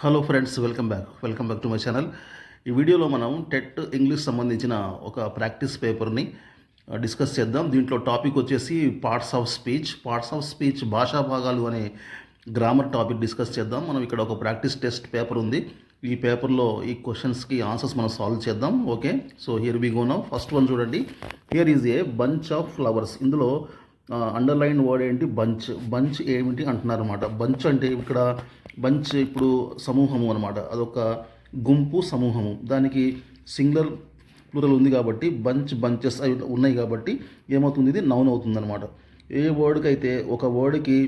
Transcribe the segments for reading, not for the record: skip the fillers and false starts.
Hello friends, welcome back to my channel. ఈ వీడియోలో మనం టెట్ ఇంగ్లీష్ సంబంధించిన ఒక ప్రాక్టీస్ పేపర్ని డిస్కస్ చేద్దాం. దీంట్లో టాపిక్ వచ్చేసి పార్ట్స్ ఆఫ్ స్పీచ్ భాషా భాగాలు అనే గ్రామర్ టాపిక్ డిస్కస్ చేద్దాం. మనం ఇక్కడ ఒక ప్రాక్టీస్ టెస్ట్ పేపర్ ఉంది. ఈ పేపర్లో ఈ క్వశ్చన్స్కి ఆన్సర్స్ మనం సాల్వ్ చేద్దాం. Okay, so here we go now. First one చూడండి. Here is a bunch of flowers. ఇందులో అండర్లైన్ వర్డ్ ఏంటి? బంచ్ ఏమిటి అంటున్నారు అనమాట. బంచ్ అంటే ఇక్కడ బంచ్ ఇప్పుడు సమూహము అనమాట. అదొక గుంపు, సమూహము. దానికి సింగులర్ ప్లూరల్ ఉంది కాబట్టి బంచెస్ అవి ఉన్నాయి కాబట్టి ఏమవుతుంది? ఇది నౌన్ అవుతుంది అనమాట. ఏ వర్డ్కి అయితే ఒక వర్డ్కి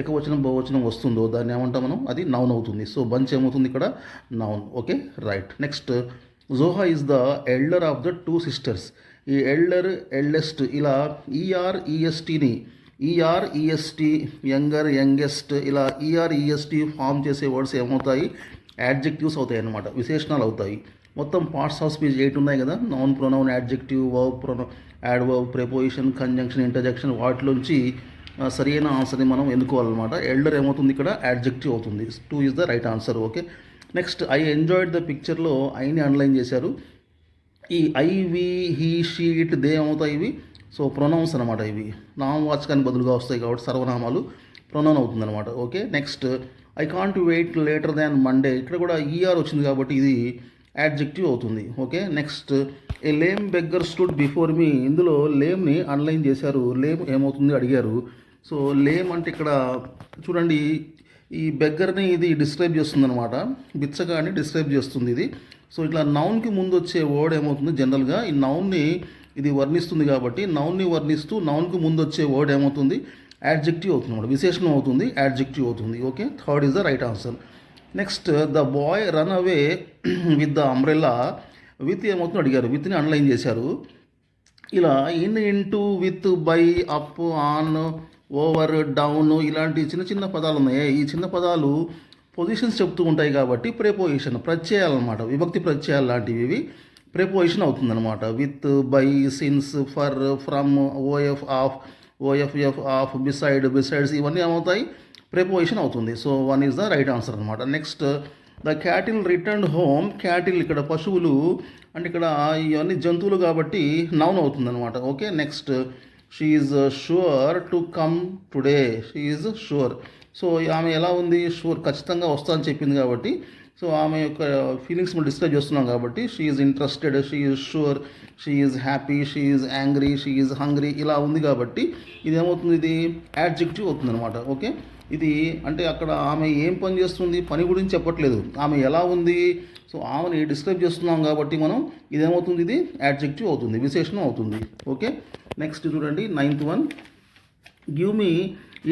ఏకవచనం బహువచనం వస్తుందో దాన్ని ఏమంటాం మనం? అది నౌన్ అవుతుంది. సో బంచ్ ఏమవుతుంది ఇక్కడ? Noun. Okay, right. Next, Zoha is the elder of the two sisters. ఈ ఎల్డెస్ట్ ఇలా ఈఆర్ఈఎస్టీని ఈఆర్ఈఎస్టీ యంగెస్ట్ ఇలా ఈఆర్ఈఎస్టీ ఫామ్ చేసే వర్డ్స్ ఏమవుతాయి? యాడ్జెక్టివ్స్ అవుతాయి అన్నమాట, విశేషణాలు అవుతాయి. మొత్తం పార్ట్స్ ఆఫ్ స్పీచ్ 8 ఉన్నాయి కదా. Noun, pronoun, adjective, verb, adverb, preposition, conjunction, interjection. వాటిలోంచి సరైన ఆన్సర్ని మనం ఎన్నుకోవాలన్నమాట. ఎల్డర్ ఏమవుతుంది ఇక్కడ? యాడ్జెక్టివ్ అవుతుంది. 2 is the right answer. Okay, next, I enjoyed the పిక్చర్లో ఐని అండర్లైన్ చేశారు. ఈ I, we, he, she, it, they ఏమవుతాయి? ఇవి సో ప్రొనౌన్స్ అనమాట. ఇవి నామవాచకానికి బదులుగా వస్తాయి కాబట్టి సర్వనామాలు, ప్రొనౌన్ అవుతుంది అనమాట. Okay, next, I can't wait later than Monday. ఇక్కడ కూడా ఈఆర్ వచ్చింది కాబట్టి ఇది యాడ్జెక్టివ్ అవుతుంది. Okay, next, a lame beggar stood before me. ఇందులో లేమ్ని అండర్లైన్ చేశారు. లేమ్ ఏమవుతుంది అడిగారు. సో లేమ్ అంటే ఇక్కడ చూడండి, ఈ బెగ్గర్ని ఇది డిస్క్రైబ్ చేస్తుంది అనమాట. బిచ్చగాన్ని డిస్క్రైబ్ చేస్తుంది ఇది. సో ఇట్లా నౌన్కి ముందు వచ్చే వర్డ్ ఏమవుతుంది? జనరల్గా ఈ నౌన్ని ఇది వర్ణిస్తుంది కాబట్టి నౌన్ని వర్ణిస్తూ నౌన్కి ముందు వచ్చే వర్డ్ ఏమవుతుంది? యాడ్జెక్టివ్ అవుతుంది అనమాట, విశేషణం అవుతుంది, యాడ్జెక్టివ్ అవుతుంది. Okay, third is the right answer. Next, the boy run away with the umbrella. With ఏమవుతుంది అడిగారు. విత్ని అండర్లైన్ చేశారు. ఇలా into, with, by, up, on, over, down ఇలాంటి చిన్న చిన్న పదాలు ఉన్నాయి. ఈ చిన్న పదాలు పొజిషన్స్ చెప్తూ ఉంటాయి కాబట్టి ప్రెపోజిషన్, ప్రత్యయాలు అనమాట, విభక్తి ప్రత్యయాలు లాంటివి ఇవి ప్రెపోజిషన్ అవుతుందన్నమాట. With, by, since, for, from, O F, of, O F F, off, besides ఇవన్నీ ఏమవుతాయి? ప్రెపోజిషన్ అవుతుంది. So 1 is the right answer అనమాట. Next, the cattle return home. Cattle ఇక్కడ పశువులు, అంటే ఇక్కడ ఇవన్నీ జంతువులు కాబట్టి నౌన్ అవుతుంది అనమాట. Okay, next, she is sure to come today. She is sure. So ఆమె ఎలా ఉంది? షూర్, ఖచ్చితంగా వస్తా అని చెప్పింది కాబట్టి సో ఆమె యొక్క ఫీలింగ్స్ మనం డిస్క్రైబ్ చేస్తున్నాం కాబట్టి she is interested, she is sure, she is happy, she is angry, she is hungry ఇలా ఉంది కాబట్టి ఇది ఏమవుతుంది? ఇది యాడ్జెక్టివ్ అవుతుంది అనమాట. ఓకే, ఇది అంటే అక్కడ ఆమె ఏం పని చేస్తుంది, పని గురించి చెప్పట్లేదు, ఆమె ఎలా ఉంది. సో ఆమెని డిస్క్రైబ్ చేస్తున్నాం కాబట్టి మనం ఇదేమవుతుంది? ఇది యాడ్జెక్టివ్ అవుతుంది, విశేషణం అవుతుంది. ఓకే, నెక్స్ట్ చూడండి, 9th one. Give me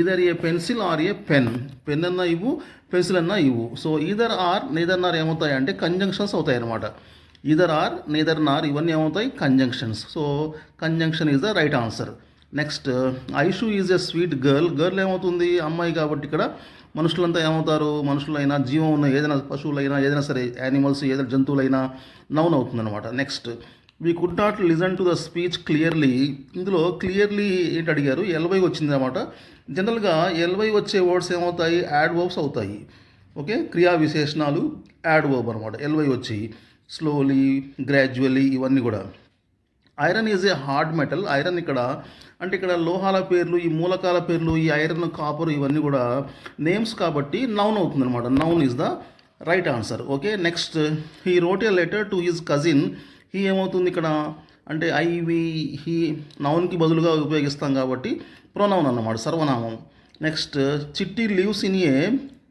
either A pencil are a pen. Pen అన్నా ఇవ్వు, పెన్సిల్ అన్నా ఇవ్వు. సో ఈదర్ ఆర్, నేదర్ నార్ ఏమవుతాయి అంటే కంజంక్షన్స్ అవుతాయి అనమాట. ఈదర్ ఆర్, నేదర్ నార్ ఇవన్నీ ఏమవుతాయి? Conjunctions. So conjunction is the right answer. Next, Aishu is a sweet girl. Girl ఏమవుతుంది? అమ్మాయి కాబట్టి ఇక్కడ మనుషులంతా ఏమవుతారు? మనుషులైనా, జీవం ఉన్న ఏదైనా పశువులైనా, ఏదైనా సరే యానిమల్స్, ఏదైనా జంతువులైనా నౌన్ అవుతుంది అనమాట. Next, we could not listen to the speech clearly. ఇందులో క్లియర్లీ ఏంటి అడిగారు? ఎల్వై వచ్చింది అనమాట. జనరల్గా ఎల్వై వచ్చే వర్డ్స్ ఏమవుతాయి? యాడ్వర్బ్స్ అవుతాయి. ఓకే, క్రియా విశేషణాలు యాడ్వర్బ్ అనమాట. ఎల్వై వచ్చి స్లోలీ, గ్రాడ్యువల్లీ ఇవన్నీ కూడా. Iron is a hard metal. Iron ఇక్కడ అంటే ఇక్కడ లోహాల పేర్లు, ఈ మూలకాల పేర్లు, ఈ ఐరన్, కాపర్ ఇవన్నీ కూడా నేమ్స్ కాబట్టి నౌన్ అవుతుంది అనమాట. Noun is the right answer. Okay, next, he wrote a letter to his cousin. He ఏమవుతుంది ఇక్కడ అంటే ఐవి, హీ నౌన్కి బదులుగా ఉపయోగిస్తాం కాబట్టి ప్రొనౌన్ అన్నమాట, సర్వనామం. నెక్స్ట్, చిట్టి lives in a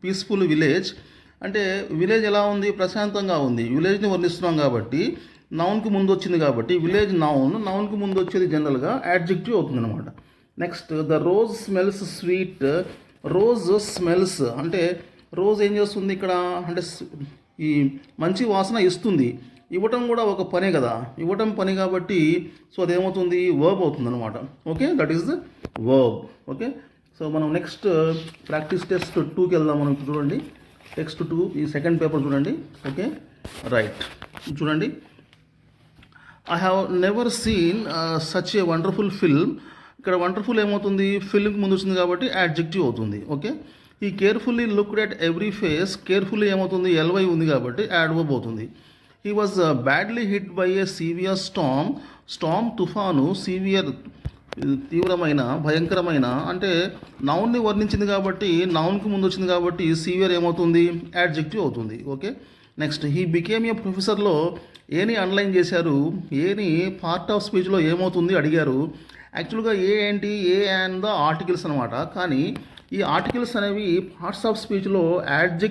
peaceful village. అంటే విలేజ్ ఎలా ఉంది? ప్రశాంతంగా ఉంది. విలేజ్ని వర్ణిస్తున్నాం కాబట్టి నౌన్కి ముందు వచ్చింది కాబట్టి విలేజ్ నౌన్, నౌన్కి ముందు వచ్చేది జనరల్గా యాడ్జెక్టివ్ అవుతుంది అనమాట. Next, the rose smells sweet. Rose smells అంటే రోజ్ ఏం చేస్తుంది ఇక్కడ అంటే ఈ మంచి వాసన ఇస్తుంది. ఇవ్వటం కూడా ఒక పనే కదా, ఇవ్వటం పని కాబట్టి సో అదేమవుతుంది? వర్బ్ అవుతుంది అనమాట. Okay, that is the verb. Okay, so మనం నెక్స్ట్ ప్రాక్టీస్ టెస్ట్ 2కి వెళ్దాం. మనం చూడండి, టెక్స్ట్ 2 ఈ సెకండ్ పేపర్ చూడండి. ఓకే, రైట్, చూడండి. I have never seen such a wonderful film. ఇక్కడ వండర్ఫుల్ ఏమవుతుంది? ఫిల్మ్కి ముందు వచ్చింది కాబట్టి యాడ్జెక్టివ్ అవుతుంది. ఓకే, ఈ carefully looked at every face, carefully ఏమవుతుంది, ఎల్వై ఉంది కాబట్టి యాడ్ వర్బ్ అవుతుంది. He was badly hit by A severe storm, storm తుఫాను, సీవియర్ తీవ్రమైన, భయంకరమైన అంటే నౌన్ని వర్ణించింది కాబట్టి, నౌన్కి ముందు వచ్చింది కాబట్టి సీవియర్ ఏమవుతుంది, యాడ్జెక్టివ్ అవుతుంది. Okay, next he became a ప్రొఫెసర్లో ఏని అండర్లైన్ చేశారు. ఏని పార్ట్ ఆఫ్ స్పీచ్లో ఏమవుతుంది అడిగారు. యాక్చువల్గా ఏ ఏంటి, ఏ అండ్ ద ఆర్టికల్స్ అనమాట. కానీ ఈ ఆర్టికల్స్ అనేవి పార్ట్స్ ఆఫ్ స్పీచ్లో యాడ్జెక్టివ్